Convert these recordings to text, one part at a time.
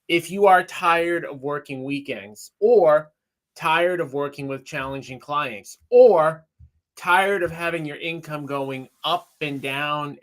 if you are tired of working weekends, or tired of working with challenging clients, or tired of having your income going up and down,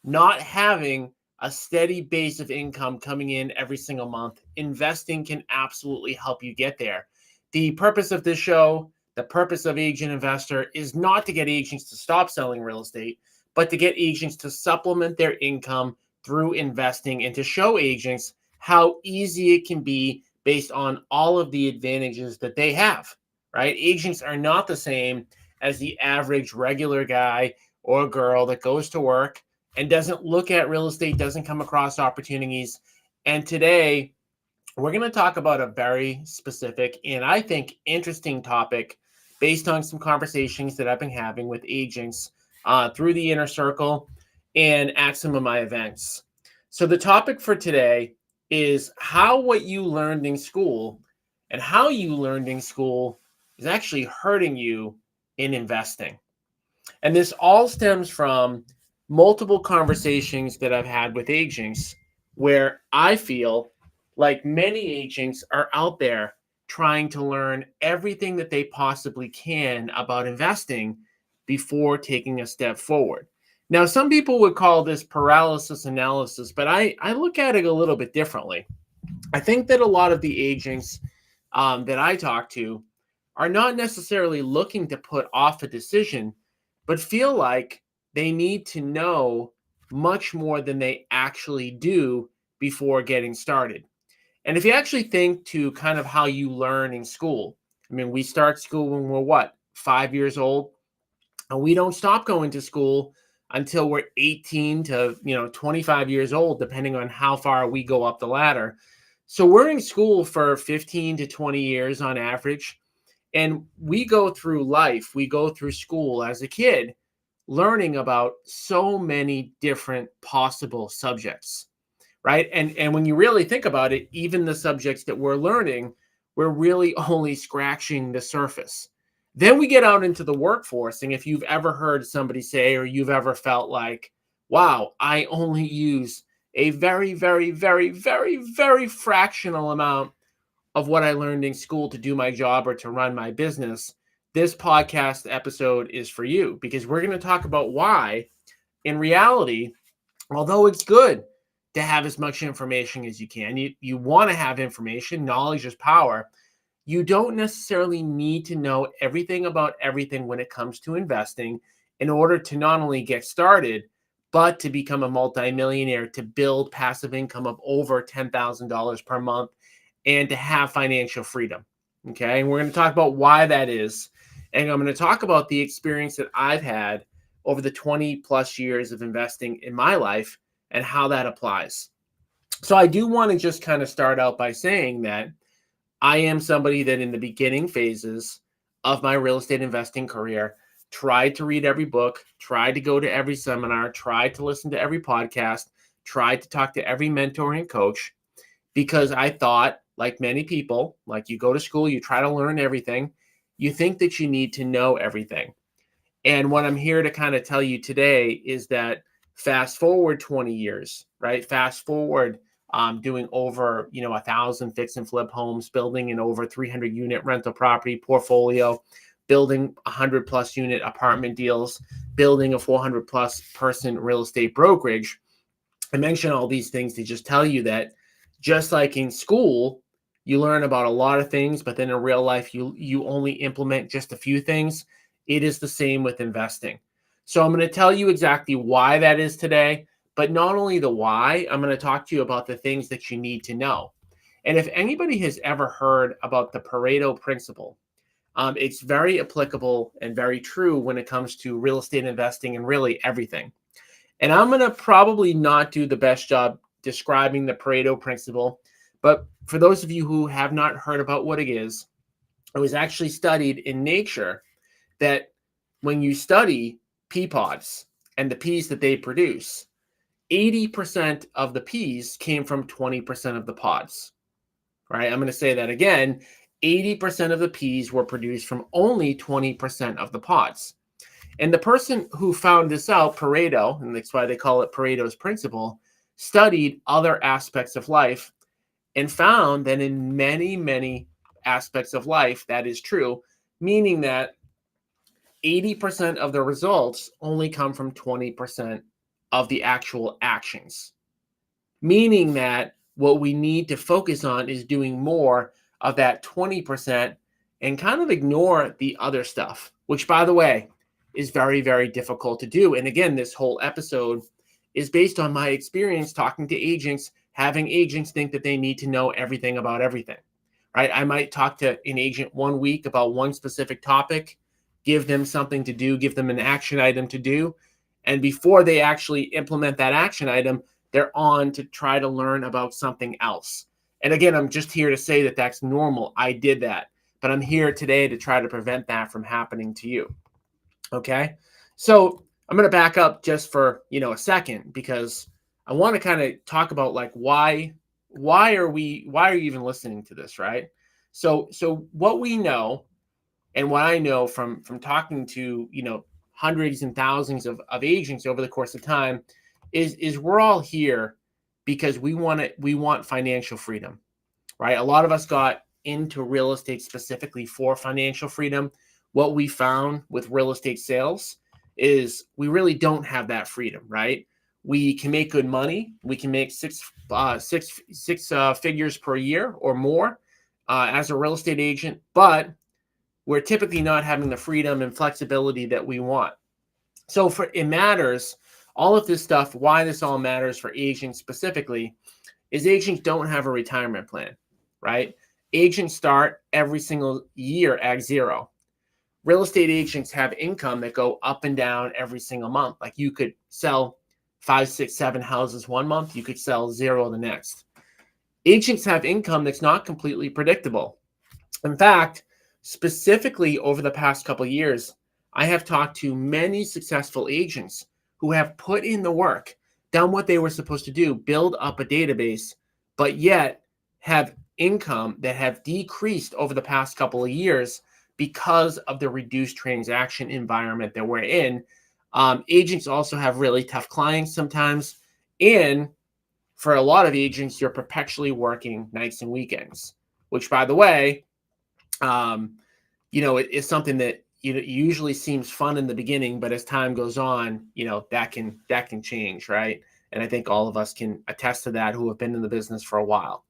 not having a steady base of income coming in every single month, investing can absolutely help you get there. The purpose of this show, the purpose of Agent Investor, is not to get agents to stop selling real estate, but to get agents to supplement their income through investing, and to show agents how easy it can be based on all of the advantages that they have, right? Agents are not the same as the average regular guy or girl that goes to work and doesn't look at real estate, doesn't come across opportunities. And today, we're going to talk about a very specific and I think interesting topic based on some conversations that I've been having with agents through the inner circle and at some of my events. So, the topic for today is how what you learned in school and how you learned in school is actually hurting you in investing. And this all stems from multiple conversations that I've had with agents where I feel like many agents are out there trying to learn everything that they possibly can about investing before taking a step forward. Now, some people would call this paralysis analysis, but I look at it a little bit differently. I think that a lot of the agents that I talk to are not necessarily looking to put off a decision, but feel like they need to know much more than they actually do before getting started. And if you actually think to kind of how you learn in school, I mean, we start school when we're what, 5 years old, and we don't stop going to school until we're 18 to 25 years old, depending on how far we go up the ladder. So we're in school for 15 to 20 years on average. And we go through life, we go through school as a kid, learning about so many different possible subjects, right? And when you really think about it, even the subjects that we're learning, we're really only scratching the surface. Then we get out into the workforce. And if you've ever heard somebody say, or you've ever felt like, wow, I only use a very, very, very, very, very fractional amount of what I learned in school to do my job or to run my business, this podcast episode is for you, because we're going to talk about why, in reality, although it's good to have as much information as you can, you want to have information, knowledge is power. You don't necessarily need to know everything about everything when it comes to investing in order to not only get started, but to become a multimillionaire, to build passive income of over $10,000 per month, and to have financial freedom. Okay. And we're going to talk about why that is. And I'm going to talk about the experience that I've had over the 20 plus years of investing in my life and how that applies. So I do want to just kind of start out by saying that I am somebody that in the beginning phases of my real estate investing career tried to read every book, tried to go to every seminar, tried to listen to every podcast, tried to talk to every mentor and coach, because I thought, like many people, like you go to school, you try to learn everything, you think that you need to know everything. And what I'm here to kind of tell you today is that fast forward 20 years, right? Fast forward doing over, 1,000 fix and flip homes, building an over 300 unit rental property portfolio, building 100 plus unit apartment deals, building a 400 plus person real estate brokerage. I mention all these things to just tell you that just like in school, you learn about a lot of things, but then in real life, you only implement just a few things. It is the same with investing. So I'm going to tell you exactly why that is today, but not only the why, I'm going to talk to you about the things that you need to know. And if anybody has ever heard about the Pareto principle, it's very applicable and very true when it comes to real estate investing and really everything. And I'm going to probably not do the best job describing the Pareto principle, but for those of you who have not heard about what it is, it was actually studied in Nature that when you study pea pods and the peas that they produce, 80% of the peas came from 20% of the pods, right? I'm going to say that again. 80% of the peas were produced from only 20% of the pods. And the person who found this out, Pareto, and that's why they call it Pareto's principle, studied other aspects of life and found that in many, many aspects of life, that is true, meaning that 80% of the results only come from 20% of the actual actions, meaning that what we need to focus on is doing more of that 20% and kind of ignore the other stuff, which, by the way, is very, very difficult to do. And again, this whole episode is based on my experience talking to agents, having agents think that they need to know everything about everything, right? I might talk to an agent one week about one specific topic, give them something to do, give them an action item to do. And before they actually implement that action item, they're on to try to learn about something else. And again, I'm just here to say that that's normal. I did that, but I'm here today to try to prevent that from happening to you. Okay. So I'm going to back up just for, a second, because I want to kind of talk about like, why are you even listening to this? Right. So what we know, and what I know from talking to, hundreds and thousands of agents over the course of time is we're all here because we want financial freedom, right? A lot of us got into real estate specifically for financial freedom. What we found with real estate sales is we really don't have that freedom, right? We can make good money. We can make six figures per year or more as a real estate agent, but we're typically not having the freedom and flexibility that we want. So it matters, all of this stuff, why this all matters for agents specifically, is agents don't have a retirement plan, right? Agents start every single year at zero. Real estate agents have income that go up and down every single month. Like you could sell 5, 6, 7 houses one month, you could sell 0 the next. Agents have income that's not completely predictable. In fact, specifically over the past couple of years, I have talked to many successful agents who have put in the work, done what they were supposed to do, build up a database, but yet have income that have decreased over the past couple of years because of the reduced transaction environment that we're in. Agents also have really tough clients sometimes. And for a lot of agents, you're perpetually working nights and weekends, which, by the way, it's something that usually seems fun in the beginning, but as time goes on, that can change, right? And I think all of us can attest to that who have been in the business for a while.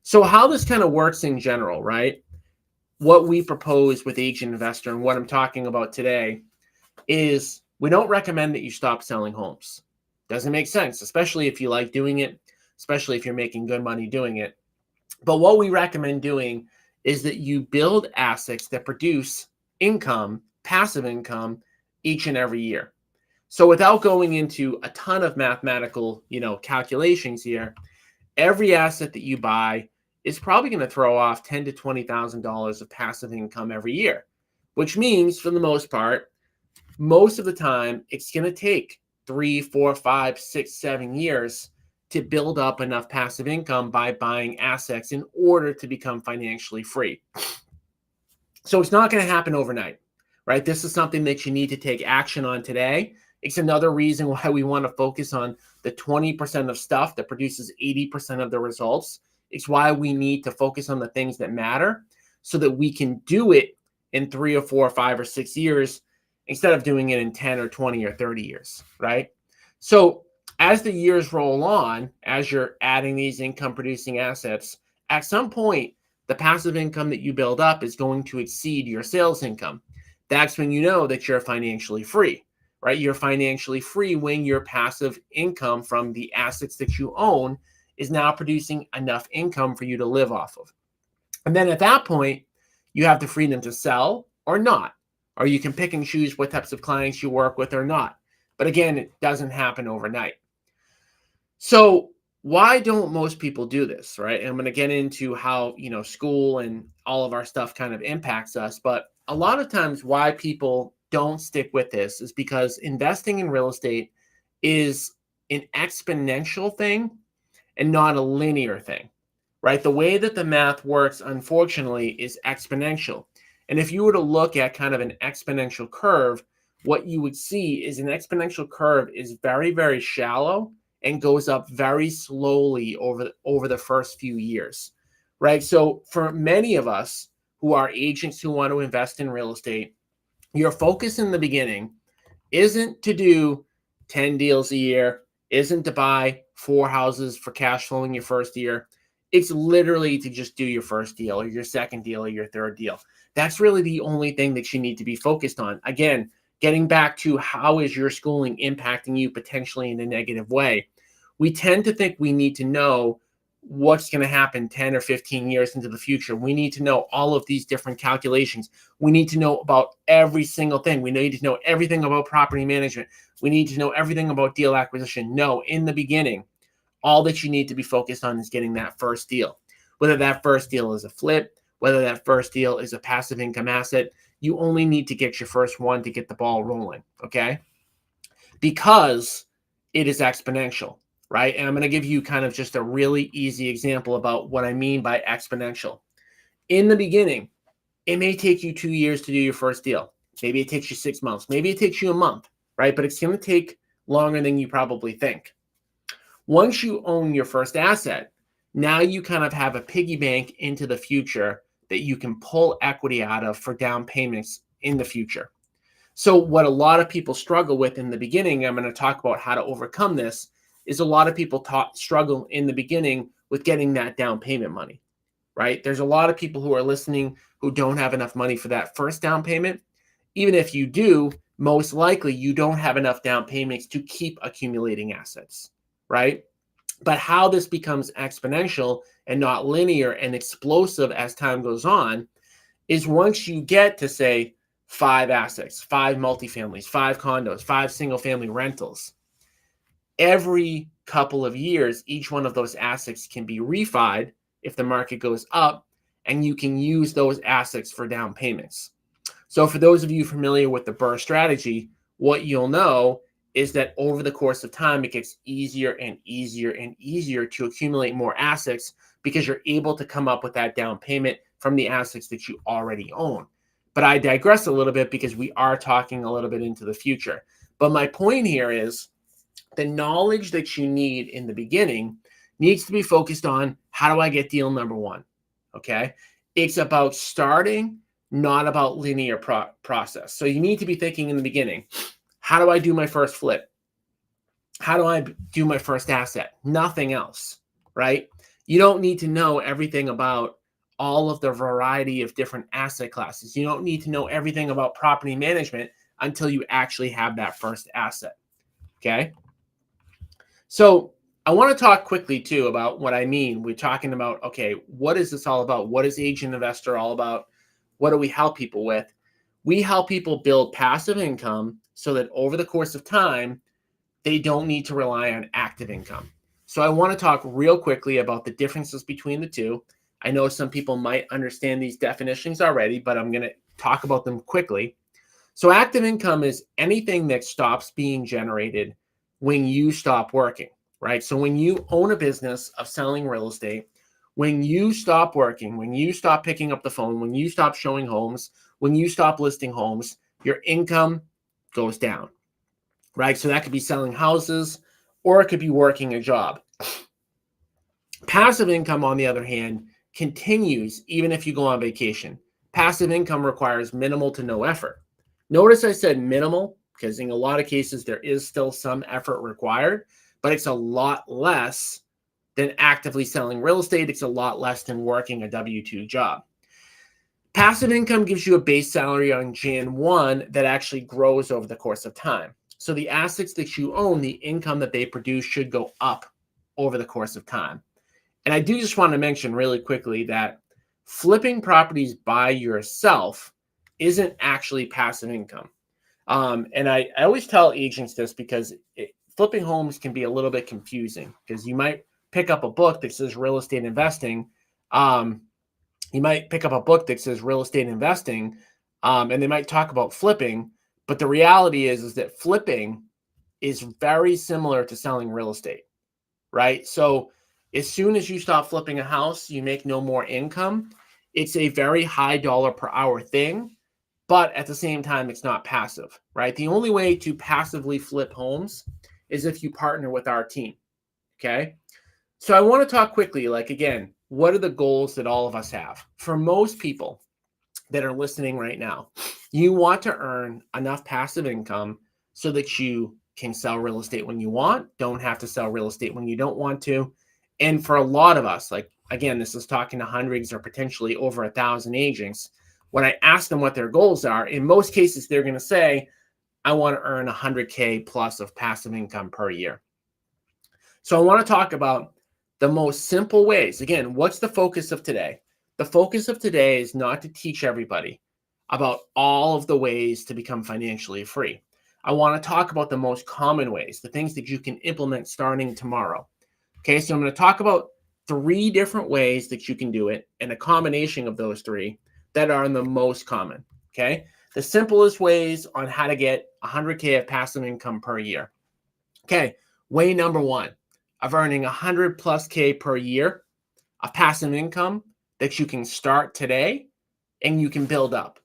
So how this kind of works in general, right? What we propose with Agent Investor and what I'm talking about today is we don't recommend that you stop selling homes. Doesn't make sense, especially if you like doing it, especially if you're making good money doing it. But what we recommend doing is that you build assets that produce income, passive income, each and every year. So without going into a ton of mathematical, calculations here, every asset that you buy is probably going to throw off $10,000 to $20,000 of passive income every year, which means for the most part, most of the time, it's going to take 3, 4, 5, 6, 7 years to build up enough passive income by buying assets in order to become financially free. So it's not going to happen overnight, right? This is something that you need to take action on today. It's another reason why we want to focus on the 20% of stuff that produces 80% of the results. It's why we need to focus on the things that matter so that we can do it in 3 or 4 or 5 or 6 years instead of doing it in 10 or 20 or 30 years, right? So as the years roll on, as you're adding these income producing assets, at some point, the passive income that you build up is going to exceed your sales income. That's when you know that you're financially free, right? You're financially free when your passive income from the assets that you own is now producing enough income for you to live off of. And then at that point, you have the freedom to sell or not, or you can pick and choose what types of clients you work with or not. But again, it doesn't happen overnight. So why don't most people do this, right? And I'm going to get into how, school and all of our stuff kind of impacts us. But a lot of times why people don't stick with this is because investing in real estate is an exponential thing and not a linear thing, right? The way that the math works, unfortunately, is exponential. And if you were to look at kind of an exponential curve, what you would see is an exponential curve is very, very shallow and goes up very slowly over the first few years, right? So for many of us who are agents who want to invest in real estate, your focus in the beginning isn't to do 10 deals a year, isn't to buy 4 houses for cash flowing your first year. It's literally to just do your first deal or your second deal or your third deal. That's really the only thing that you need to be focused on. Again, getting back to how is your schooling impacting you potentially in a negative way? We tend to think we need to know what's going to happen 10 or 15 years into the future. We need to know all of these different calculations. We need to know about every single thing. We need to know everything about property management. We need to know everything about deal acquisition. No, in the beginning, all that you need to be focused on is getting that first deal. Whether that first deal is a flip, whether that first deal is a passive income asset, you only need to get your first one to get the ball rolling, okay? Because it is exponential, right? And I'm going to give you kind of just a really easy example about what I mean by exponential. In the beginning, it may take you 2 years to do your first deal. Maybe it takes you 6 months. Maybe it takes you a month, right? But it's going to take longer than you probably think. Once you own your first asset, now you kind of have a piggy bank into the future that you can pull equity out of for down payments in the future. So what a lot of people struggle with in the beginning, I'm going to talk about how to overcome this, is a lot of people struggle in the beginning with getting that down payment money, right? There's a lot of people who are listening who don't have enough money for that first down payment. Even if you do, most likely you don't have enough down payments to keep accumulating assets, right? But how this becomes exponential and not linear and explosive as time goes on is once you get to, say, 5 assets, 5 multifamilies, 5 condos, 5 single family rentals, every couple of years, each one of those assets can be refied if the market goes up, and you can use those assets for down payments. So for those of you familiar with the BRRRR strategy, what you'll know is that over the course of time, it gets easier and easier and easier to accumulate more assets because you're able to come up with that down payment from the assets that you already own. But I digress a little bit because we are talking a little bit into the future. But my point here is the knowledge that you need in the beginning needs to be focused on how do I get deal number one, okay? It's about starting, not about linear process. So you need to be thinking in the beginning, how do I do my first flip? How do I do my first asset? Nothing else, right? You don't need to know everything about all of the variety of different asset classes. You don't need to know everything about property management until you actually have that first asset, okay? So I want to talk quickly too about what I mean. We're talking about, okay, what is this all about? What is Agent Investor all about? What do we help people with? We help people build passive income so that over the course of time, they don't need to rely on active income. So I want to talk real quickly about the differences between the two. I know some people might understand these definitions already, but I'm going to talk about them quickly. So active income is anything that stops being generated when you stop working, right? So when you own a business of selling real estate, when you stop working, when you stop picking up the phone, when you stop showing homes, when you stop listing homes, your income goes down, right? So that could be selling houses or it could be working a job. Passive income, on the other hand, continues even if you go on vacation. Passive income requires minimal to no effort. Notice I said minimal because in a lot of cases there is still some effort required, but it's a lot less than actively selling real estate. It's a lot less than working a W-2 job. Passive income gives you a base salary on Jan 1 that actually grows over the course of time. So the assets that you own, the income that they produce should go up over the course of time. And I do just want to mention really quickly that flipping properties by yourself isn't actually passive income. And I always tell agents this because flipping homes can be a little bit confusing because you might pick up a book that says real estate investing. And they might talk about flipping, but the reality is that flipping is very similar to selling real estate, right? So as soon as you stop flipping a house, you make no more income. It's a very high dollar per hour thing, but at the same time, it's not passive, right? The only way to passively flip homes is if you partner with our team. Okay. So I want to talk quickly, like, again, what are the goals that all of us have? For most people that are listening right now, you want to earn enough passive income so that you can sell real estate when you want, don't have to sell real estate when you don't want to. And for a lot of us, like, again, this is talking to hundreds or potentially over 1,000 agents. When I ask them what their goals are, in most cases, they're going to say, I want to earn 100K plus of passive income per year. So I want to talk about the most simple ways. Again, what's the focus of today? The focus of today is not to teach everybody about all of the ways to become financially free. I want to talk about the most common ways, the things that you can implement starting tomorrow. Okay, so I'm going to talk about 3 different ways that you can do it and a combination of those 3 that are the most common. Okay, the simplest ways on how to get 100K of passive income per year. Okay, way number 1 of earning 100 plus K per year of passive income that you can start today and you can build up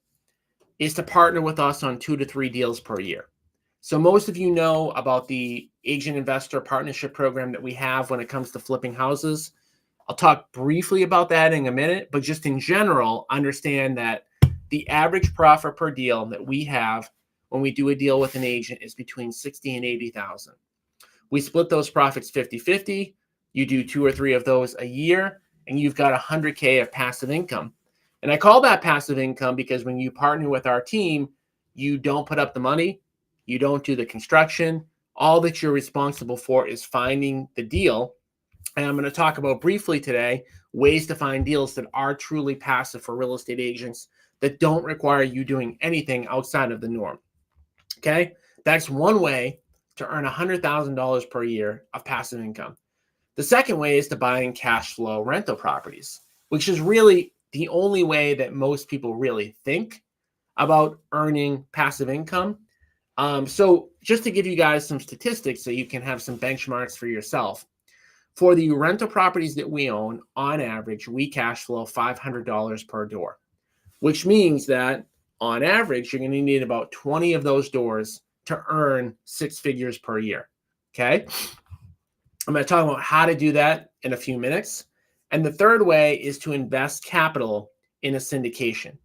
is to partner with us on 2 to 3 deals per year. So most of you know about the agent investor partnership program that we have when it comes to flipping houses. I'll talk briefly about that in a minute, but just in general, understand that the average profit per deal that we have when we do a deal with an agent is between 60 and 80,000. We split those profits 50-50. You do 2 or 3 of those a year, and you've got 100K of passive income. And I call that passive income because when you partner with our team, you don't put up the money, you don't do the construction. All that you're responsible for is finding the deal. And I'm going to talk about briefly today ways to find deals that are truly passive for real estate agents that don't require you doing anything outside of the norm. Okay, that's one way to earn $100,000 per year of passive income. The second way is to buying cash flow rental properties, which is really the only way that most people really think about earning passive income. So just to give you guys some statistics so you can have some benchmarks for yourself. For the rental properties that we own, on average, we cash flow $500 per door, which means that on average, you're going to need about 20 of those doors to earn 6 figures per year. Okay. I'm going to talk about how to do that in a few minutes. And the third way is to invest capital in a syndication,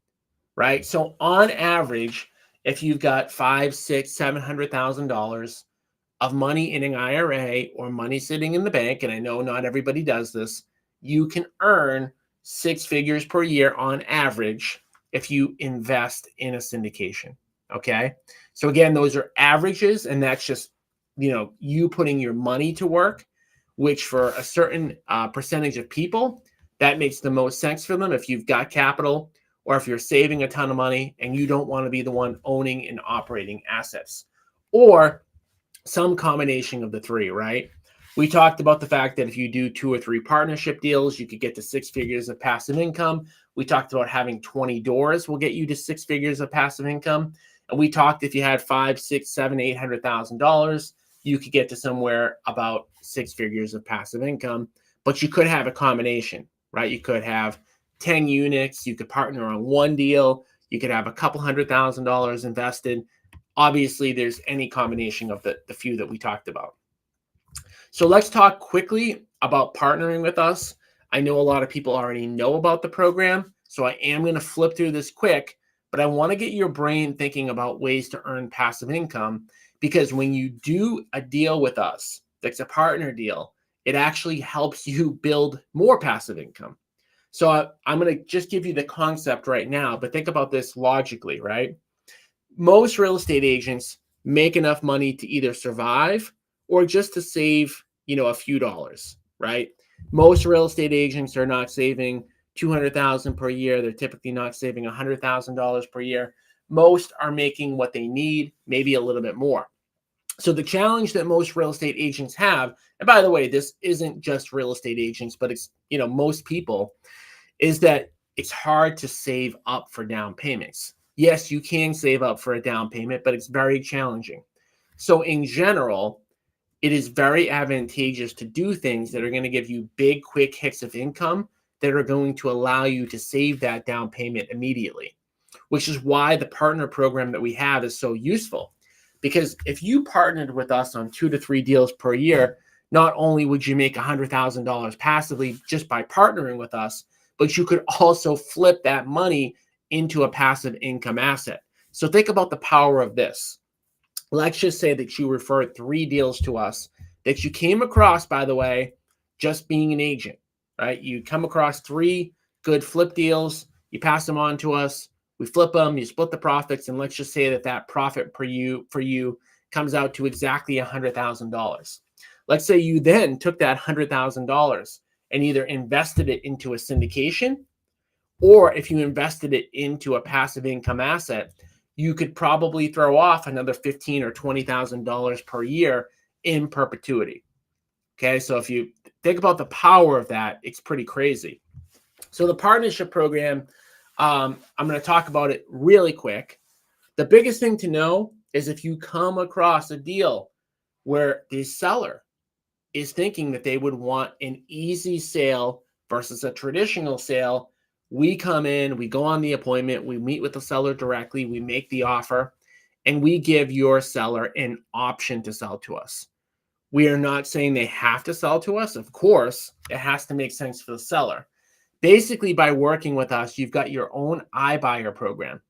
right? So on average, if you've got $500,000, $600,000, $700,000 of money in an IRA or money sitting in the bank, and I know not everybody does this, you can earn 6 figures per year on average if you invest in a syndication. Okay. So again, those are averages, and that's just, you putting your money to work, which for a certain percentage of people, that makes the most sense for them if you've got capital or if you're saving a ton of money and you don't want to be the one owning and operating assets, or some combination of the 3, right? We talked about the fact that if you do 2 or 3 partnership deals, you could get to 6 figures of passive income. We talked about having 20 doors will get you to 6 figures of passive income. And we talked if you had $500,000, $600,000, $700,000, $800,000, you could get to somewhere about 6 figures of passive income. But you could have a combination, right? You could have 10 units. You could partner on 1 deal. You could have a couple $100,000 invested. Obviously, there's any combination of the few that we talked about. So let's talk quickly about partnering with us. I know a lot of people already know about the program, so I am going to flip through this quick, but I want to get your brain thinking about ways to earn passive income, because when you do a deal with us, that's a partner deal, it actually helps you build more passive income. So I'm going to just give you the concept right now, but think about this logically, right? Most real estate agents make enough money to either survive or just to save, a few dollars, right? Most real estate agents are not saving $200,000 per year. They're typically not saving $100,000 per year. Most are making what they need, maybe a little bit more. So the challenge that most real estate agents have, and by the way, this isn't just real estate agents, but it's, most people, is that it's hard to save up for down payments. Yes, you can save up for a down payment, but it's very challenging. So in general, it is very advantageous to do things that are going to give you big, quick hits of income that are going to allow you to save that down payment immediately, which is why the partner program that we have is so useful. Because if you partnered with us on 2 to 3 deals per year, not only would you make $100,000 passively just by partnering with us, but you could also flip that money into a passive income asset. So think about the power of this. Let's just say that you referred 3 deals to us that you came across, by the way, just being an agent, right? You come across 3 good flip deals, you pass them on to us, we flip them, you split the profits, and let's just say that that profit for you comes out to exactly $100,000. Let's say you then took that $100,000 and either invested it into a syndication, or if you invested it into a passive income asset, you could probably throw off another $15,000 or $20,000 per year in perpetuity. Okay, so if you think about the power of that, it's pretty crazy. So the partnership program, I'm going to talk about it really quick. The biggest thing to know is if you come across a deal where the seller is thinking that they would want an easy sale versus a traditional sale, we come in, we go on the appointment, we meet with the seller directly, we make the offer, and we give your seller an option to sell to us. We are not saying they have to sell to us. Of course, it has to make sense for the seller. Basically, by working with us, you've got your own iBuyer program.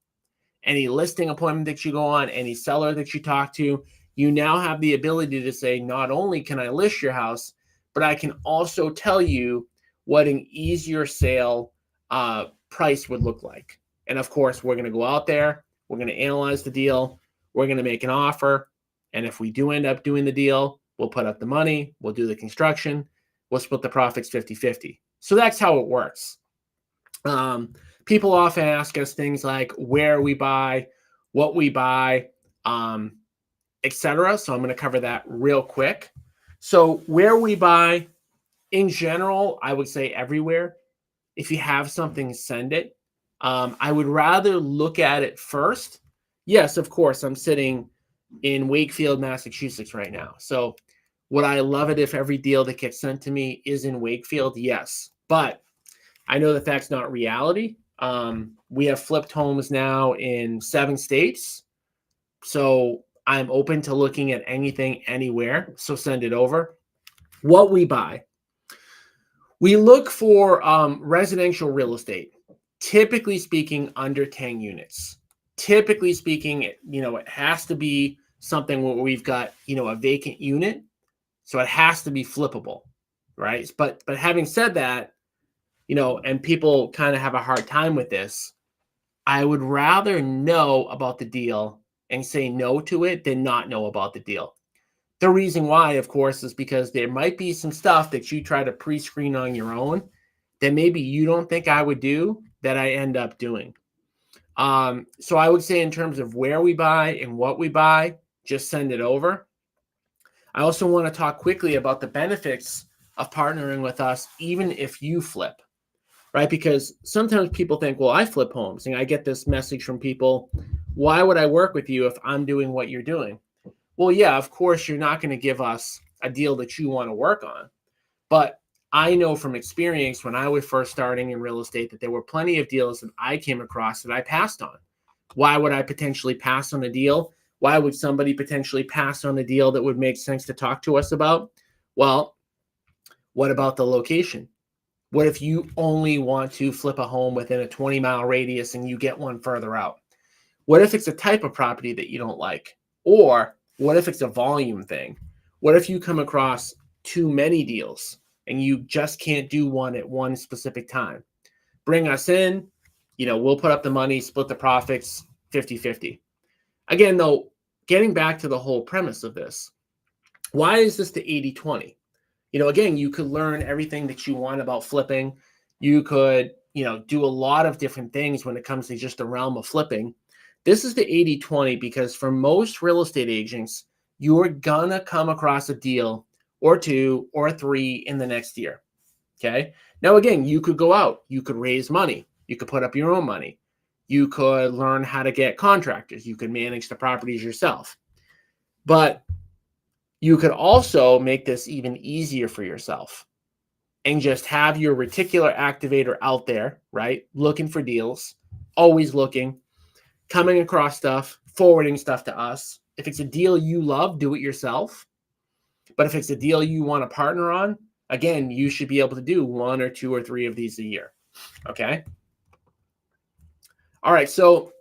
Any listing appointment that you go on, any seller that you talk to, you now have the ability to say, not only can I list your house, but I can also tell you what an easier sale price would look like. And of course, we're going to go out there, we're going to analyze the deal, we're going to make an offer. And if we do end up doing the deal, we'll put up the money, we'll do the construction, we'll split the profits 50-50. So that's how it works. People often ask us things like where we buy, what we buy, etc. So I'm going to cover that real quick. So where we buy, in general, I would say everywhere. If you have something, send it. I would rather look at it first. Yes, of course, I'm sitting in Wakefield, Massachusetts right now. So would I love it if every deal that gets sent to me is in Wakefield? Yes. But I know that that's not reality. We have flipped homes now in 7 states. So I'm open to looking at anything, anywhere. So send it over. What we buy. We look for residential real estate, typically speaking, under 10 units. Typically speaking, it has to be something where we've got, a vacant unit. So it has to be flippable, right? But having said that, and people kind of have a hard time with this, I would rather know about the deal and say no to it than not know about the deal. The reason why, of course, is because there might be some stuff that you try to pre-screen on your own that maybe you don't think I would do that I end up doing. So I would say in terms of where we buy and what we buy, just send it over. I also want to talk quickly about the benefits of partnering with us, even if you flip, right? Because sometimes people think, well, I flip homes, and I get this message from people, why would I work with you if I'm doing what you're doing? Well, yeah, of course, you're not going to give us a deal that you want to work on. But I know from experience when I was first starting in real estate that there were plenty of deals that I came across that I passed on. Why would I potentially pass on a deal? Why would somebody potentially pass on a deal that would make sense to talk to us about? Well, what about the location? What if you only want to flip a home within a 20-mile radius and you get one further out? What if it's a type of property that you don't like? Or what if it's a volume thing? What if you come across too many deals and you just can't do one at one specific time? Bring us in, we'll put up the money, split the profits 50-50. Again, though, getting back to the whole premise of this, why is this the 80-20? Again, you could learn everything that you want about flipping. You could, do a lot of different things when it comes to just the realm of flipping. This is the 80-20 because for most real estate agents, you're going to come across a deal or 2 or 3 in the next year. Okay. Now, again, you could go out, you could raise money, you could put up your own money. You could learn how to get contractors. You could manage the properties yourself. But you could also make this even easier for yourself and just have your reticular activator out there, right? Looking for deals, always looking, coming across stuff, forwarding stuff to us. If it's a deal you love, do it yourself. But if it's a deal you want to partner on, again, you should be able to do 1 or 2 or 3 of these a year. Okay. All right. So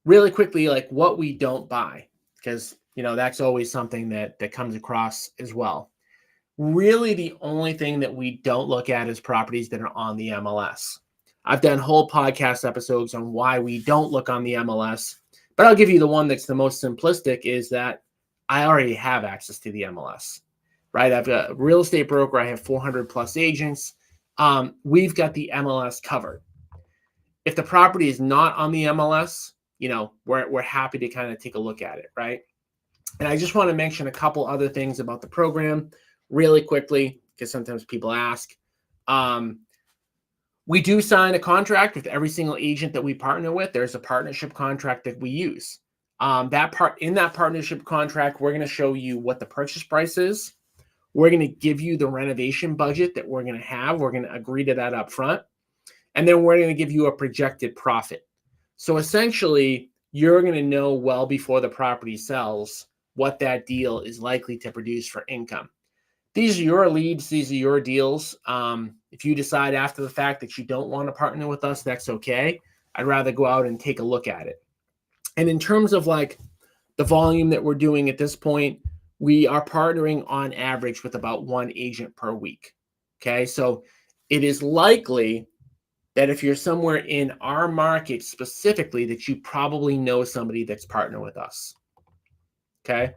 really quickly, like what we don't buy, because that's always something that comes across as well. Really, the only thing that we don't look at is properties that are on the MLS. I've done whole podcast episodes on why we don't look on the MLS, but I'll give you the one that's the most simplistic, is that I already have access to the MLS, right? I've got a real estate broker. I have 400 plus agents. We've got the MLS covered. If the property is not on the MLS, we're happy to kind of take a look at it, right? And I just want to mention a couple other things about the program really quickly, because sometimes people ask. We do sign a contract with every single agent that we partner with. There's a partnership contract that we use. In that partnership contract, we're going to show you what the purchase price is. We're going to give you the renovation budget that we're going to have. We're going to agree to that up front. And then we're going to give you a projected profit. So essentially, you're going to know well before the property sells what that deal is likely to produce for income. These are your leads. These are your deals. If you decide after the fact that you don't want to partner with us, that's okay. I'd rather go out and take a look at it. And in terms of like the volume that we're doing at this point, we are partnering on average with about 1 agent per week. Okay. So it is likely that if you're somewhere in our market specifically, that you probably know somebody that's partnered with us. Okay.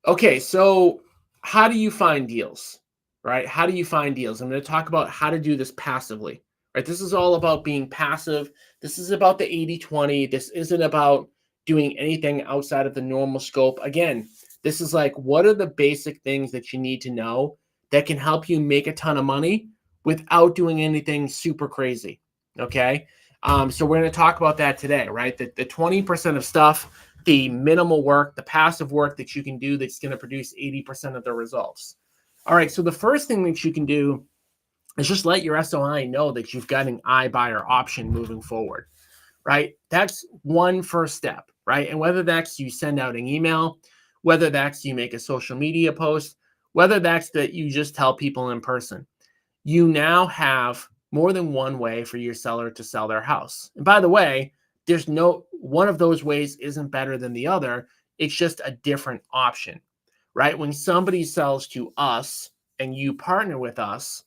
Okay. So how do you find deals, right? How do you find deals? I'm going to talk about how to do this passively, right? This is all about being passive. This is about the 80-20. This isn't about doing anything outside of the normal scope. Again, this is like, what are the basic things that you need to know that can help you make a ton of money without doing anything super crazy? Okay. So we're going to talk about that today, right? The 20% of stuff, the minimal work, the passive work that you can do that's going to produce 80% of the results. All right. So the first thing that you can do is just let your SOI know that you've got an iBuyer option moving forward, right? That's one first step, right? And whether that's you send out an email, whether that's you make a social media post, whether that's that you just tell people in person, you now have more than one way for your seller to sell their house. And by the way, there's no one of those ways isn't better than the other. It's just a different option, right? When somebody sells to us and you partner with us,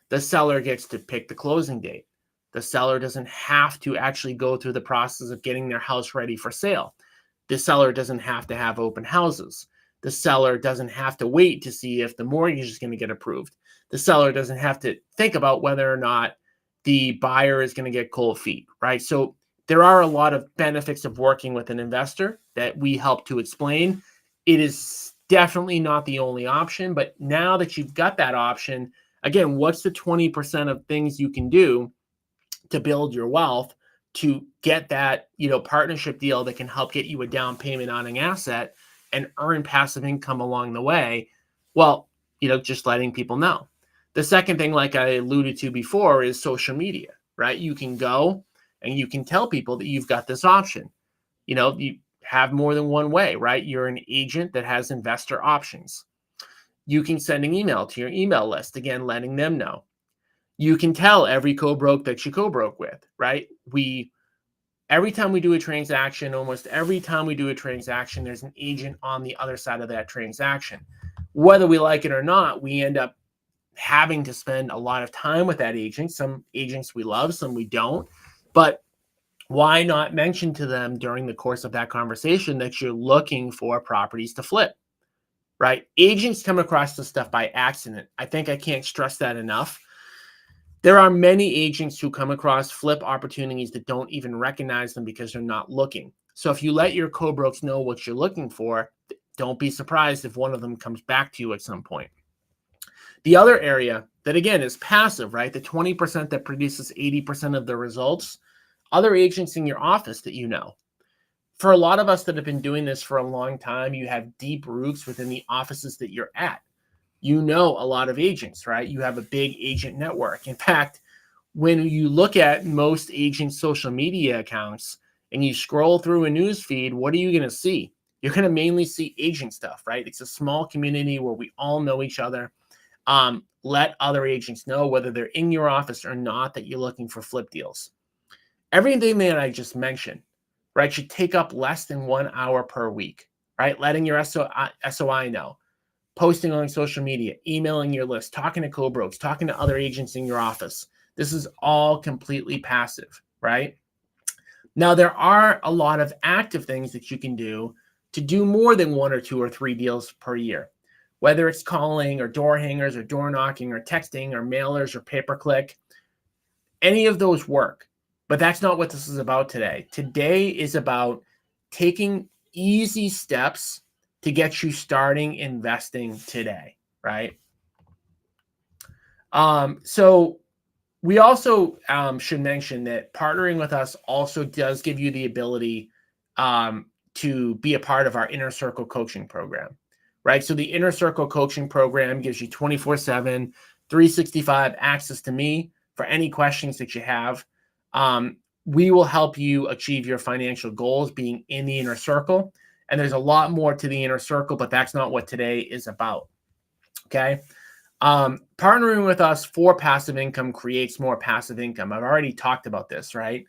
the seller gets to pick the closing date. The seller doesn't have to actually go through the process of getting their house ready for sale. The seller doesn't have to have open houses. The seller doesn't have to wait to see if the mortgage is going to get approved. The seller doesn't have to think about whether or not the buyer is going to get cold feet, right? So there are a lot of benefits of working with an investor that we help to explain. It is definitely not the only option, but now that you've got that option, again, what's the 20% of things you can do to build your wealth to get that, partnership deal that can help get you a down payment on an asset and earn passive income along the way? Well, just letting people know. The second thing, like I alluded to before, is social media, right? You can go and you can tell people that you've got this option. You have more than one way, right? You're an agent that has investor options. You can send an email to your email list, again, letting them know. You can tell every co-broke that you co-broke with, right? Every time we do a transaction, almost every time we do a transaction, there's an agent on the other side of that transaction. Whether we like it or not, we end up having to spend a lot of time with that agent. Some agents we love, some we don't. But why not mention to them during the course of that conversation that you're looking for properties to flip, right? Agents come across this stuff by accident. I think I can't stress that enough. There are many agents who come across flip opportunities that don't even recognize them because they're not looking. So if you let your co-brokes know what you're looking for, don't be surprised if one of them comes back to you at some point. The other area that, again, is passive, right? The 20% that produces 80% of the results, other agents in your office that you know. For a lot of us that have been doing this for a long time, you have deep roots within the offices that you're at. You know a lot of agents, right? You have a big agent network. In fact, when you look at most agents' social media accounts and you scroll through a news feed, what are you going to see? you're going to mainly see agent stuff, right? It's a small community where we all know each other. Let other agents know, whether they're in your office or not, that you're looking for flip deals. Everything that I just mentioned, right, should take up less than 1 hour per week, right? Letting your SOI know, posting on social media, emailing your list, talking to co-broks, talking to other agents in your office. This is all completely passive, right? Now, there are a lot of active things that you can do to do more than 1 or 2 or 3 deals per year, whether it's calling or door hangers or door knocking or texting or mailers or pay-per-click. Any of those work, but that's not what this is about today. Today is about taking easy steps to get you starting investing today, right? So we also should mention that partnering with us also does give you the ability to be a part of our Inner Circle coaching program, right? So the Inner Circle coaching program gives you 24/7, 365 access to me for any questions that you have. We will help you achieve your financial goals being in the Inner Circle. And there's a lot more to the Inner Circle, but that's not what today is about, okay? Partnering with us for passive income creates more passive income. I've already talked about this, right?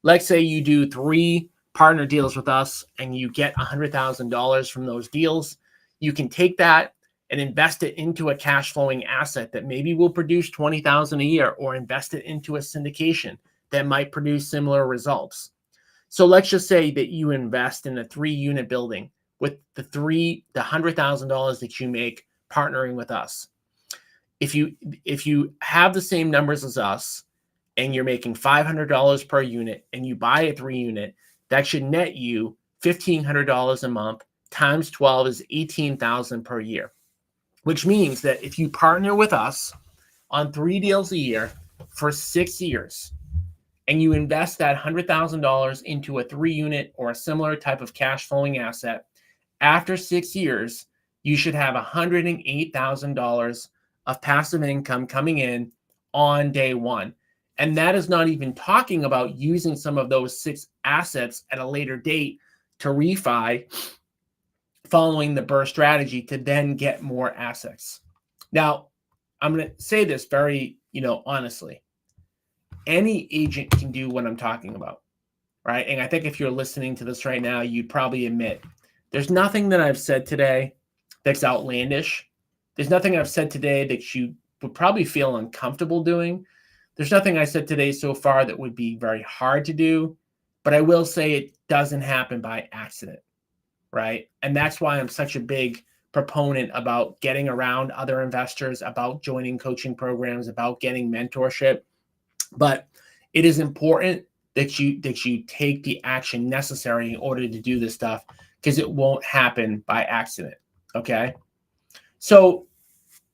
Let's say you do 3 partner deals with us and you get $100,000 from those deals. You can take that and invest it into a cash flowing asset that maybe will produce $20,000 a year, or invest it into a syndication that might produce similar results. So let's just say that you invest in a 3-unit building with the $100,000 that you make partnering with us. If you have the same numbers as us and you're making $500 per unit and you buy a 3-unit, that should net you $1,500 a month times 12 is $18,000 per year, which means that if you partner with us on 3 deals a year for 6 years and you invest that $100,000 into a 3-unit or a similar type of cash flowing asset, after 6 years, you should have $108,000 of passive income coming in on day 1. And that is not even talking about using some of those 6 assets at a later date to refi following the BRRRR strategy to then get more assets. Now, I'm going to say this very, honestly. Any agent can do what I'm talking about, right? And I think if you're listening to this right now, you'd probably admit there's nothing that I've said today that's outlandish. There's nothing I've said today that you would probably feel uncomfortable doing. There's nothing I said today so far that would be very hard to do, but I will say it doesn't happen by accident, right? And that's why I'm such a big proponent about getting around other investors, about joining coaching programs, about getting mentorship. But it is important that you take the action necessary in order to do this stuff, because it won't happen by accident, okay? So,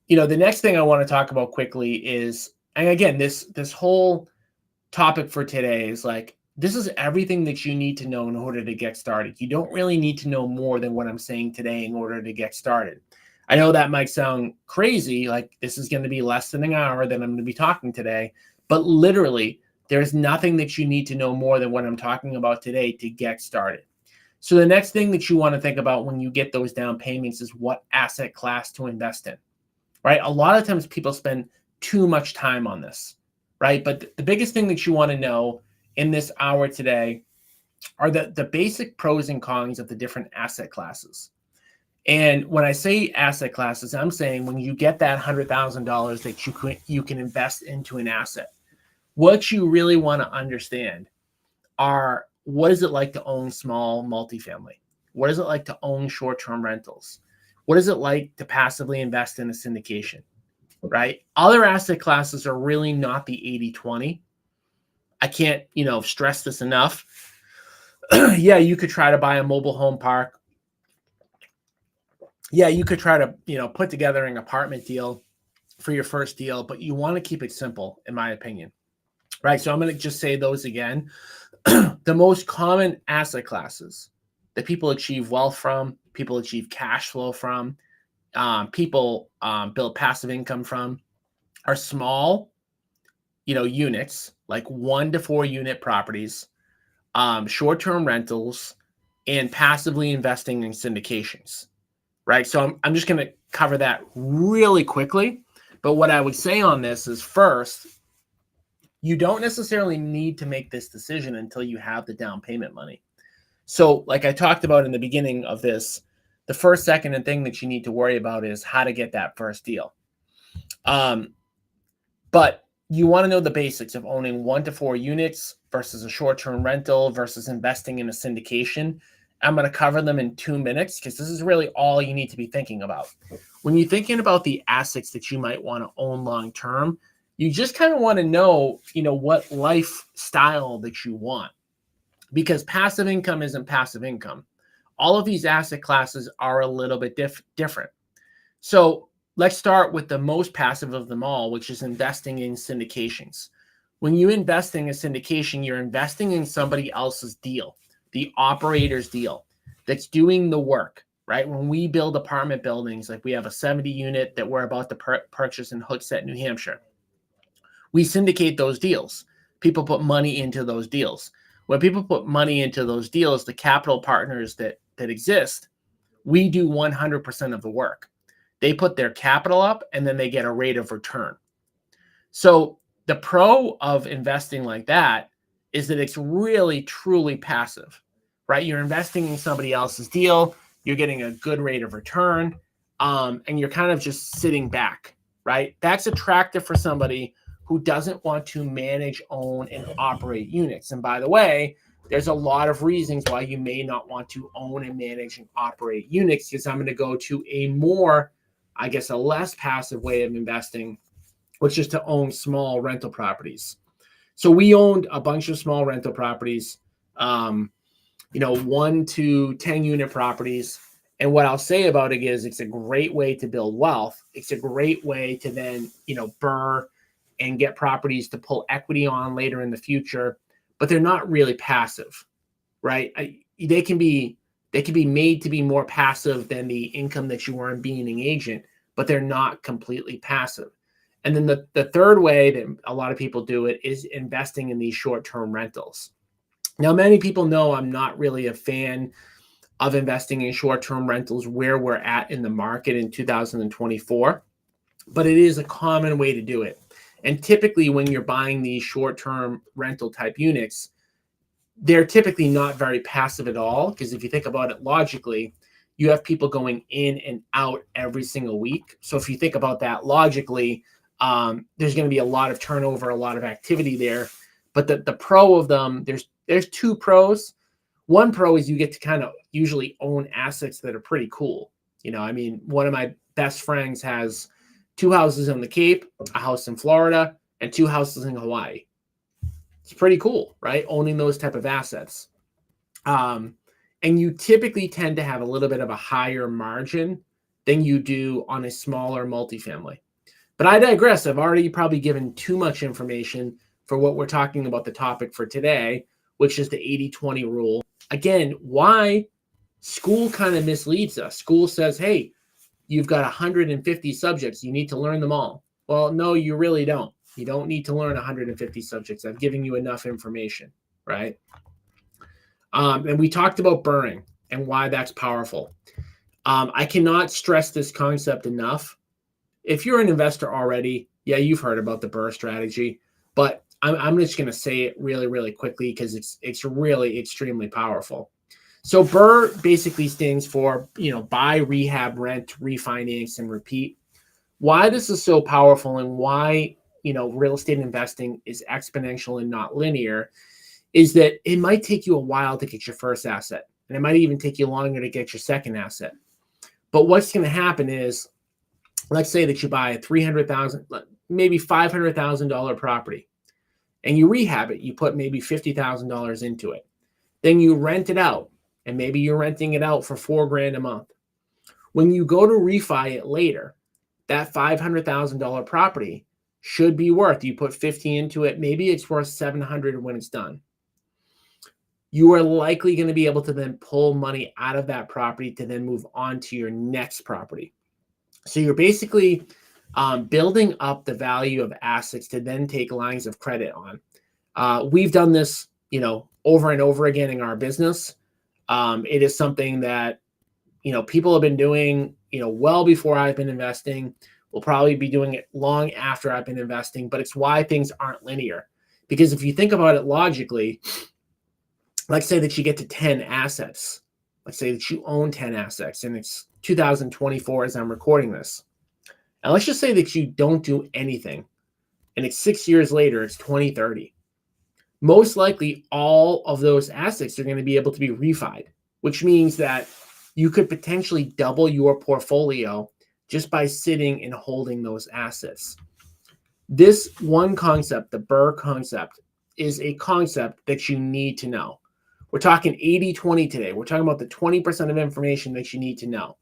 the next thing I want to talk about quickly is, and again, this whole topic for today is like, this is everything that you need to know in order to get started. You don't really need to know more than what I'm saying today in order to get started. I know that might sound crazy, like this is going to be less than an hour that I'm going to be talking today, but literally, there's nothing that you need to know more than what I'm talking about today to get started. So the next thing that you want to think about when you get those down payments is what asset class to invest in, right? A lot of times people spend too much time on this, right? But the biggest thing that you want to know in this hour today are the basic pros and cons of the different asset classes. And when I say asset classes, I'm saying when you get that $100,000 that you can invest into an asset, what you really want to understand are, what is it like to own small multifamily? What is it like to own short-term rentals? What is it like to passively invest in a syndication, right? Other asset classes are really not the 80-20. I can't, stress this enough. Yeah, you could try to buy a mobile home park. Yeah, you could try to, put together an apartment deal for your first deal, but you want to keep it simple, in my opinion, right? So I'm going to just say those again. The most common asset classes that people achieve wealth from, people achieve cash flow from, people build passive income from, are small, units, like 1 to 4 unit properties, short-term rentals, and passively investing in syndications, right? So I'm just going to cover that really quickly. But what I would say on this is, first, you don't necessarily need to make this decision until you have the down payment money. So like I talked about in the beginning of this, the first, second, and thing that you need to worry about is how to get that first deal. But you want to know the basics of owning 1 to 4 units versus a short-term rental versus investing in a syndication. I'm going to cover them in 2 minutes because this is really all you need to be thinking about. When you're thinking about the assets that you might want to own long-term, you just kind of want to know, what lifestyle that you want, because passive income isn't passive income. All of these asset classes are a little bit different. So let's start with the most passive of them all, which is investing in syndications. When you invest in a syndication, you're investing in somebody else's deal, the operator's deal that's doing the work, right? When we build apartment buildings, like we have a 70 unit that we're about to purchase in Hooksett, New Hampshire, we syndicate those deals. People put money into those deals. When people put money into those deals, the capital partners that exist, we do 100% of the work. They put their capital up and then they get a rate of return. So the pro of investing like that is that it's really, truly passive, right? You're investing in somebody else's deal. You're getting a good rate of return, and you're kind of just sitting back, right? That's attractive for somebody who doesn't want to manage, own, and operate units. And by the way, there's a lot of reasons why you may not want to own and manage and operate units, because I'm going to go to a more, I guess, a less passive way of investing, which is to own small rental properties. So we owned a bunch of small rental properties, 1 to 10 unit properties. And what I'll say about it is it's a great way to build wealth. It's a great way to then, burr and get properties to pull equity on later in the future, but they're not really passive, right? They can be made to be more passive than the income that you earn being an agent, but they're not completely passive. And then the third way that a lot of people do it is investing in these short-term rentals. Now, many people know I'm not really a fan of investing in short-term rentals where we're at in the market in 2024, but it is a common way to do it. And typically when you're buying these short-term rental type units, they're typically not very passive at all, because if you think about it logically, you have people going in and out every single week. So if you think about that logically, there's going to be a lot of turnover, a lot of activity there. But the pro of them, there's 2 pros. One pro is you get to kind of usually own assets that are pretty cool. One of my best friends has 2 houses on the Cape, a house in Florida, and 2 houses in Hawaii. It's pretty cool, right? Owning those type of assets. And you typically tend to have a little bit of a higher margin than you do on a smaller multifamily. But I digress. I've already probably given too much information for what we're talking about the topic for today, which is the 80-20 rule. Again, why school kind of misleads us. School says, hey, you've got 150 subjects. You need to learn them all. Well, no, you really don't. You don't need to learn 150 subjects. I've given you enough information, right? And we talked about burring and why that's powerful. I cannot stress this concept enough. If you're an investor already, yeah, you've heard about the burr strategy, but I'm just going to say it really, really quickly because it's really extremely powerful. So BRRRR basically stands for, buy, rehab, rent, refinance, and repeat. Why this is so powerful and why, real estate investing is exponential and not linear is that it might take you a while to get your first asset, and it might even take you longer to get your second asset. But what's going to happen is, let's say that you buy a $300,000, maybe $500,000 property, and you rehab it. You put maybe $50,000 into it. Then you rent it out, and maybe you're renting it out for $4,000 a month. When you go to refi it later, that $500,000 property should be worth, you put 50 into it, maybe it's worth 700 when it's done. You are likely going to be able to then pull money out of that property to then move on to your next property. So you're basically building up the value of assets to then take lines of credit on. We've done this, over and over again in our business. It is something that, people have been doing, well before I've been investing. We'll probably be doing it long after I've been investing, but it's why things aren't linear. Because if you think about it logically, let's say that you get to 10 assets. Let's say that you own 10 assets and it's 2024 as I'm recording this. And let's just say that you don't do anything and it's 6 years later, it's 2030. Most likely all of those assets are going to be able to be refied, which means that you could potentially double your portfolio just by sitting and holding those assets. This one concept, the BRRRR concept, is a concept that you need to know. We're talking 80-20 today. We're talking about the 20% of information that you need to know.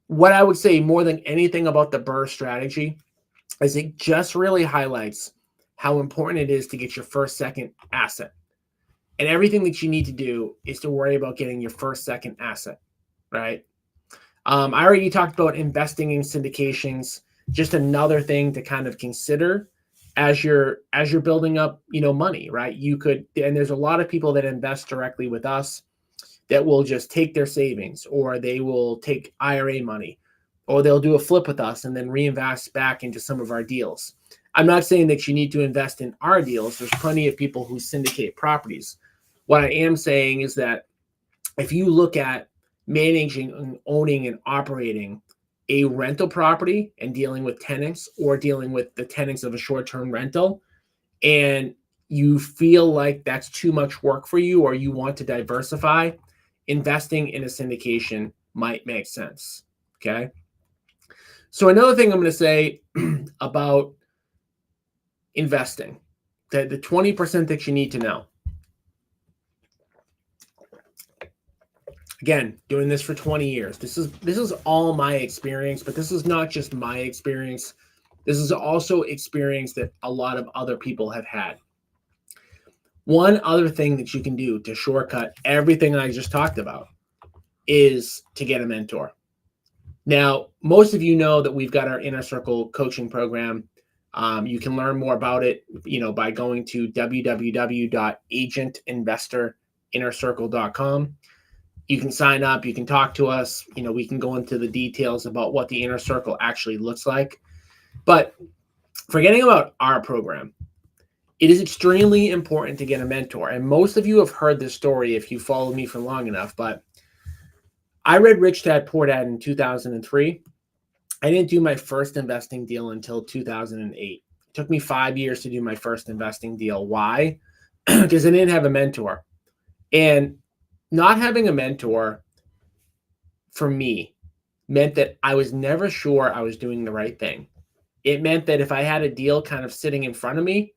What I would say more than anything about the BRRRR strategy is it just really highlights how important it is to get your first, second asset. And everything that you need to do is to worry about getting your first, second asset, right? I already talked about investing in syndications. Just another thing to kind of consider as you're building up, money, right? You could, and there's a lot of people that invest directly with us that will just take their savings, or they will take IRA money, or they'll do a flip with us and then reinvest back into some of our deals. I'm not saying that you need to invest in our deals. There's plenty of people who syndicate properties. What I am saying is that if you look at managing and owning and operating a rental property and dealing with tenants, or dealing with the tenants of a short-term rental, and you feel like that's too much work for you, or you want to diversify, investing in a syndication might make sense. Okay. So another thing I'm going to say about investing, that the 20% that you need to know. Again, doing this for 20 years. This is all my experience, but this is not just my experience. This is also experience that a lot of other people have had. One other thing that you can do to shortcut everything I just talked about is to get a mentor. Now, most of you know that we've got our Inner Circle coaching program. You can learn more about it, by going to www.agentinvestorinnercircle.com. You can sign up, you can talk to us, we can go into the details about what the Inner Circle actually looks like. But forgetting about our program, it is extremely important to get a mentor. And most of you have heard this story if you followed me for long enough, but I read Rich Dad Poor Dad in 2003. I didn't do my first investing deal until 2008. It took me 5 years to do my first investing deal. Why? Because I didn't have a mentor. And not having a mentor for me meant that I was never sure I was doing the right thing. It meant that if I had a deal kind of sitting in front of me,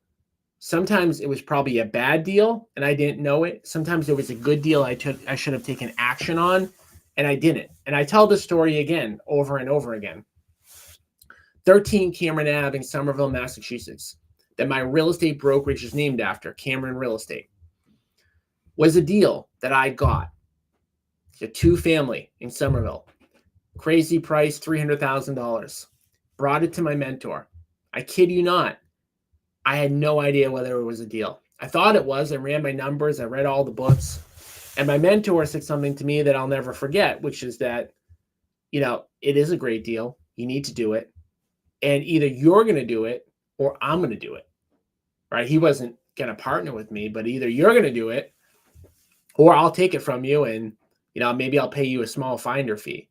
sometimes it was probably a bad deal and I didn't know it. Sometimes it was a good deal I should have taken action on, and I didn't. And I tell this story again, over and over again. 13 Cameron Ave in Somerville, Massachusetts, that my real estate brokerage is named after, Cameron Real Estate, was a deal that I got. A 2-family in Somerville. Crazy price, $300,000. Brought it to my mentor. I kid you not. I had no idea whether it was a deal. I thought it was. I ran my numbers. I read all the books. And my mentor said something to me that I'll never forget, which is that, it is a great deal. You need to do it. And either you're going to do it or I'm going to do it. Right? He wasn't going to partner with me, but either you're going to do it or I'll take it from you and, maybe I'll pay you a small finder fee.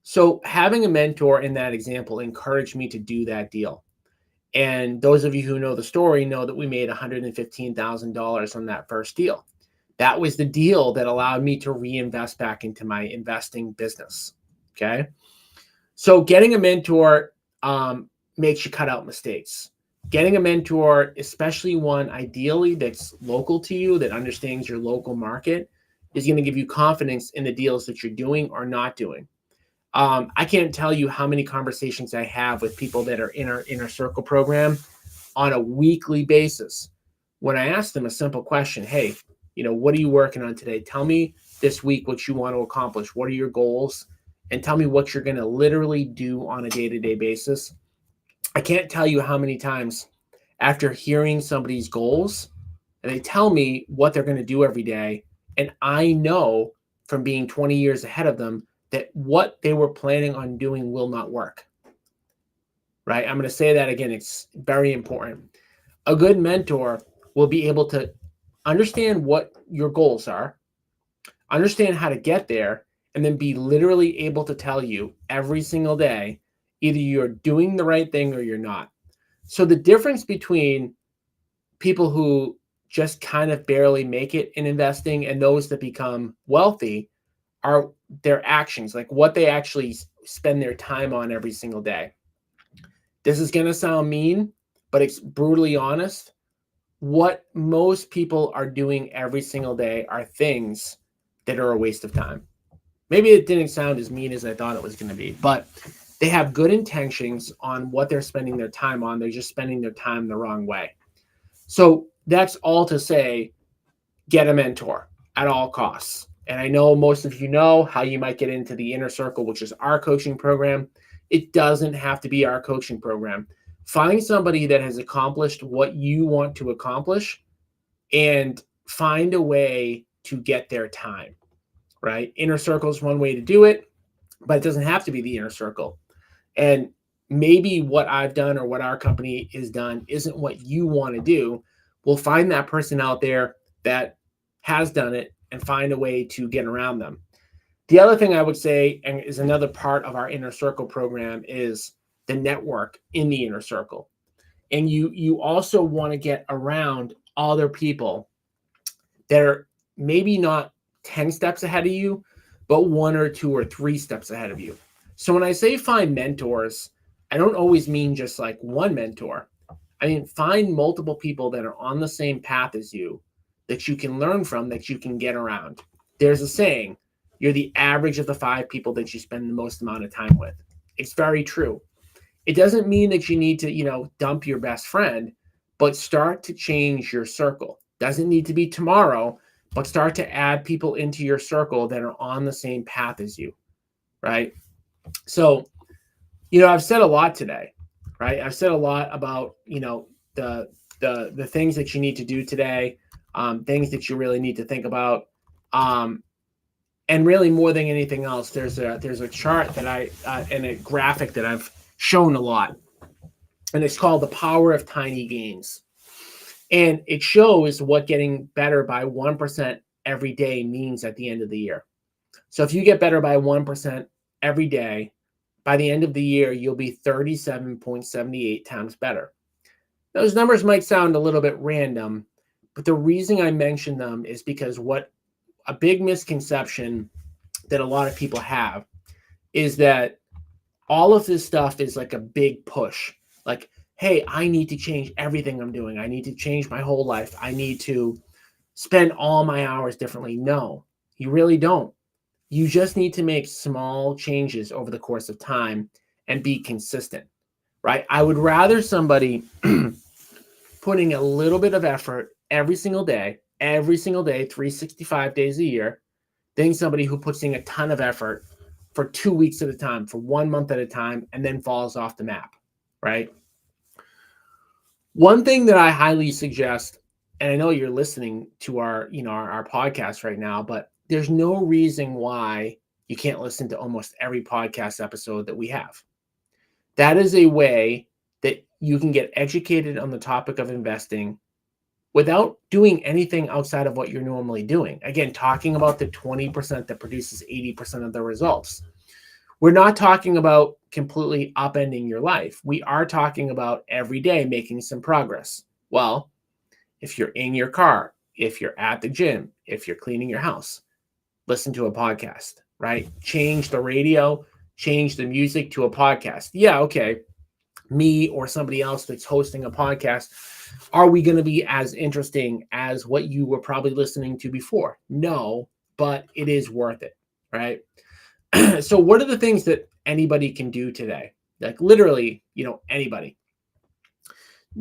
So having a mentor in that example encouraged me to do that deal. And those of you who know the story know that we made $115,000 on that first deal. That was the deal that allowed me to reinvest back into my investing business. Okay. So getting a mentor makes you cut out mistakes. Getting a mentor, especially one ideally that's local to you, that understands your local market, is going to give you confidence in the deals that you're doing or not doing. I can't tell you how many conversations I have with people that are in our Inner Circle program on a weekly basis. When I ask them a simple question, hey, what are you working on today? Tell me this week what you want to accomplish. What are your goals? And tell me what you're going to literally do on a day-to-day basis. I can't tell you how many times after hearing somebody's goals and they tell me what they're going to do every day And I know from being 20 years ahead of them that what they were planning on doing will not work. Right? I'm going to say that again. It's very important. A good mentor will be able to understand what your goals are, understand how to get there, and then be literally able to tell you every single day, either you're doing the right thing or you're not. So the difference between people who just kind of barely make it in investing and those that become wealthy are their actions, like what they actually spend their time on every single day. This is going to sound mean, but it's brutally honest. What most people are doing every single day are things that are a waste of time. Maybe it didn't sound as mean as I thought it was going to be, but they have good intentions on what they're spending their time on. They're just spending their time the wrong way. So that's all to say, get a mentor at all costs. And I know most of you know how you might get into the Inner Circle, which is our coaching program. It doesn't have to be our coaching program. Find somebody that has accomplished what you want to accomplish and find a way to get their time, right? Inner Circle is one way to do it, but it doesn't have to be the Inner Circle. And maybe what I've done or what our company has done isn't what you want to do. We'll find that person out there that has done it and find a way to get around them. The other thing I would say, and is another part of our Inner Circle program, is the network in the Inner Circle. And you also want to get around other people that are maybe not 10 steps ahead of you, but 1 or 2 or 3 steps ahead of you. So when I say find mentors, I don't always mean just like one mentor. I mean, find multiple people that are on the same path as you that you can learn from, that you can get around. There's a saying, you're the average of the 5 people that you spend the most amount of time with. It's very true. It doesn't mean that you need to, dump your best friend, but start to change your circle. Doesn't need to be tomorrow, but start to add people into your circle that are on the same path as you, right? So, I've said a lot today, right? I've said a lot about, the things that you need to do today, things that you really need to think about. And really more than anything else, there's a chart that and a graphic that I've shown a lot, and it's called The Power of Tiny Gains. And it shows what getting better by 1% every day means at the end of the year. So if you get better by 1% every day, by the end of the year, you'll be 37.78 times better. Those numbers might sound a little bit random, but the reason I mention them is because what a big misconception that a lot of people have is that all of this stuff is like a big push. Like, hey, I need to change everything I'm doing. I need to change my whole life. I need to spend all my hours differently. No, you really don't. You just need to make small changes over the course of time and be consistent, right? I would rather somebody putting a little bit of effort every single day, 365 days a year, than somebody who puts in a ton of effort for 2 weeks at a time, for 1 month at a time, and then falls off the map, right? One thing that I highly suggest, and I know you're listening to our podcast right now, but there's no reason why you can't listen to almost every podcast episode that we have. That is a way that you can get educated on the topic of investing without doing anything outside of what you're normally doing. Again, talking about the 20% that produces 80% of the results. We're not talking about completely upending your life. We are talking about every day making some progress. Well, if you're in your car, if you're at the gym, if you're cleaning your house, listen to a podcast, right? Change the radio, change the music to a podcast. Yeah, okay. Me or somebody else that's hosting a podcast, are we going to be as interesting as what you were probably listening to before? No, but it is worth it, right? So what are the things that anybody can do today? Like literally, anybody.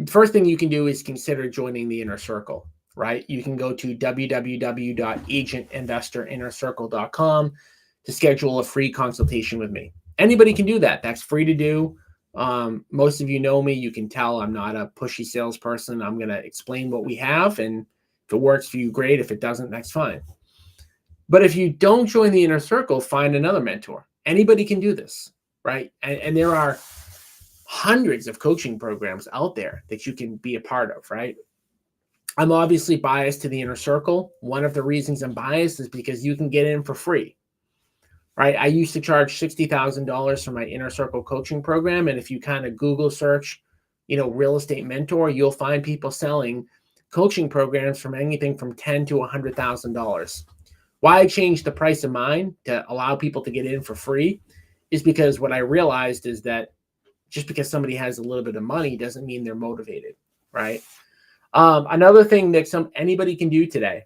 First thing you can do is consider joining the Inner Circle, right? You can go to www.agentinvestorinnercircle.com to schedule a free consultation with me. Anybody can do that. That's free to do. Most of you know me. You can tell I'm not a pushy salesperson. I'm going to explain what we have, and if it works for you, great. If it doesn't, that's fine. But if you don't join the inner circle, find another mentor. Anybody can do this, right? And there are hundreds of coaching programs out there that you can be a part of, right? I'm obviously biased to the inner circle. One of the reasons I'm biased is because you can get in for free, right? I used to charge $60,000 for my inner circle coaching program. And if you kind of Google search, real estate mentor, you'll find people selling coaching programs from anything from $10,000 to $100,000. Why I changed the price of mine to allow people to get in for free is because what I realized is that just because somebody has a little bit of money doesn't mean they're motivated, right? Another thing that anybody can do today,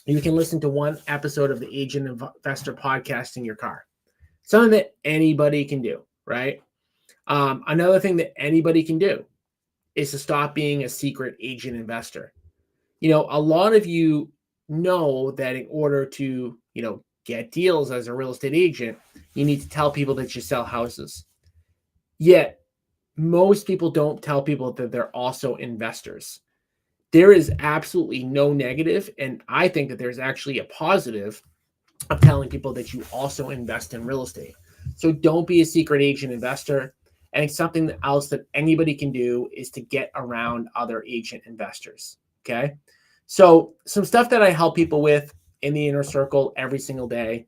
you can listen to one episode of the Agent Investor podcast in your car. Something that anybody can do, right? Another thing that anybody can do is to stop being a secret agent investor. A lot of you know that in order to, get deals as a real estate agent, you need to tell people that you sell houses. Yet, most people don't tell people that they're also investors. There is absolutely no negative, and I think that there's actually a positive of telling people that you also invest in real estate. So don't be a secret agent investor. And something else that anybody can do is to get around other agent investors. Okay. So some stuff that I help people with in the inner circle every single day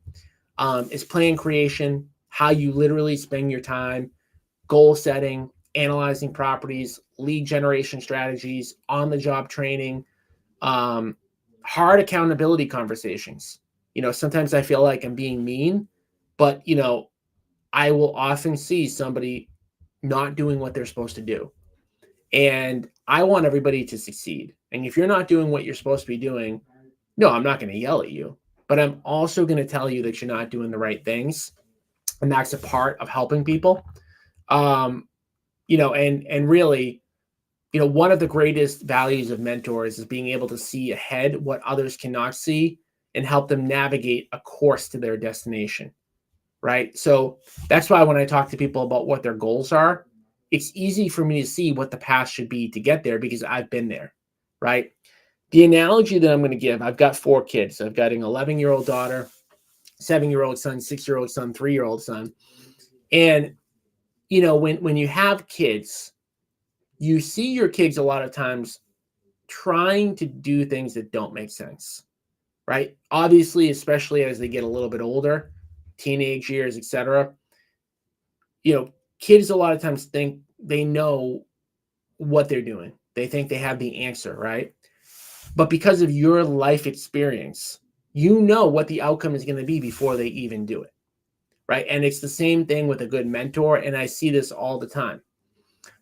is plan creation, how you literally spend your time, goal setting, analyzing properties, lead generation strategies, on-the-job training, hard accountability conversations. Sometimes I feel like I'm being mean, but, I will often see somebody not doing what they're supposed to do. And I want everybody to succeed. And if you're not doing what you're supposed to be doing, no, I'm not going to yell at you, but I'm also going to tell you that you're not doing the right things. And that's a part of helping people. And really, one of the greatest values of mentors is being able to see ahead what others cannot see and help them navigate a course to their destination, right? So that's why when I talk to people about what their goals are, it's easy for me to see what the path should be to get there because I've been there, right? The analogy that I'm going to give, I've got 4 kids. I've got an 11-year-old daughter, 7-year-old son, 6-year-old son, 3-year-old son. And, when you have kids, you see your kids a lot of times trying to do things that don't make sense, right? Obviously, especially as they get a little bit older, teenage years, etc. Kids a lot of times think they know what they're doing. They think they have the answer, right? But because of your life experience, you know what the outcome is going to be before they even do it, right? And it's the same thing with a good mentor. And I see this all the time.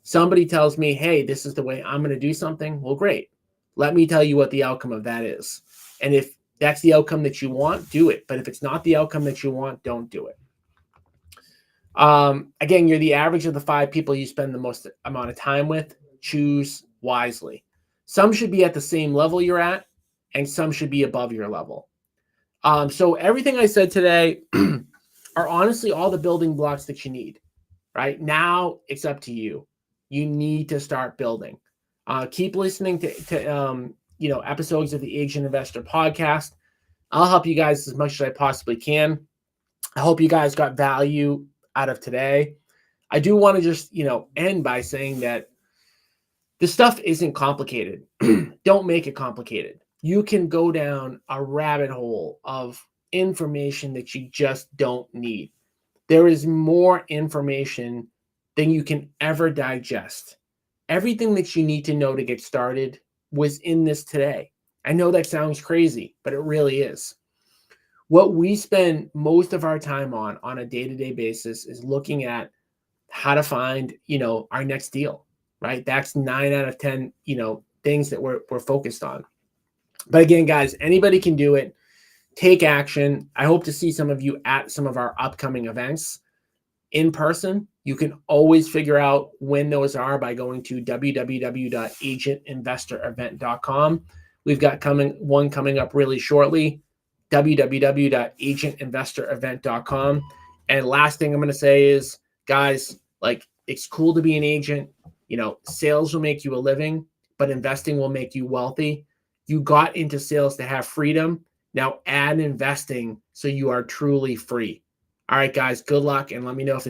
Somebody tells me, hey, this is the way I'm going to do something. Well, great. Let me tell you what the outcome of that is. And if that's the outcome that you want, do it. But if it's not the outcome that you want, don't do it. Again, you're the average of the 5 people you spend the most amount of time with. Choose wisely. Some should be at the same level you're at, and some should be above your level. So everything I said today are honestly all the building blocks that you need, right? Now it's up to you. You need to start building. Keep listening to episodes of the Agent Investor podcast. I'll help you guys as much as I possibly can. I hope you guys got value out of today. I do want to just, end by saying that this stuff isn't complicated. Don't make it complicated. You can go down a rabbit hole of information that you just don't need. There is more information than you can ever digest. Everything that you need to know to get started was in this today. I know that sounds crazy, but it really is. What we spend most of our time on a day-to-day basis is looking at how to find, our next deal, right? That's 9 out of 10, things that we're focused on. But again, guys, anybody can do it. Take action. I hope to see some of you at some of our upcoming events in person. You can always figure out when those are by going to www.agentinvestorevent.com. We've got one coming up really shortly, www.agentinvestorevent.com. And last thing I'm going to say is, guys, it's cool to be an agent. Sales will make you a living, but investing will make you wealthy. You got into sales to have freedom. Now add investing so you are truly free. All right, guys, good luck, and let me know if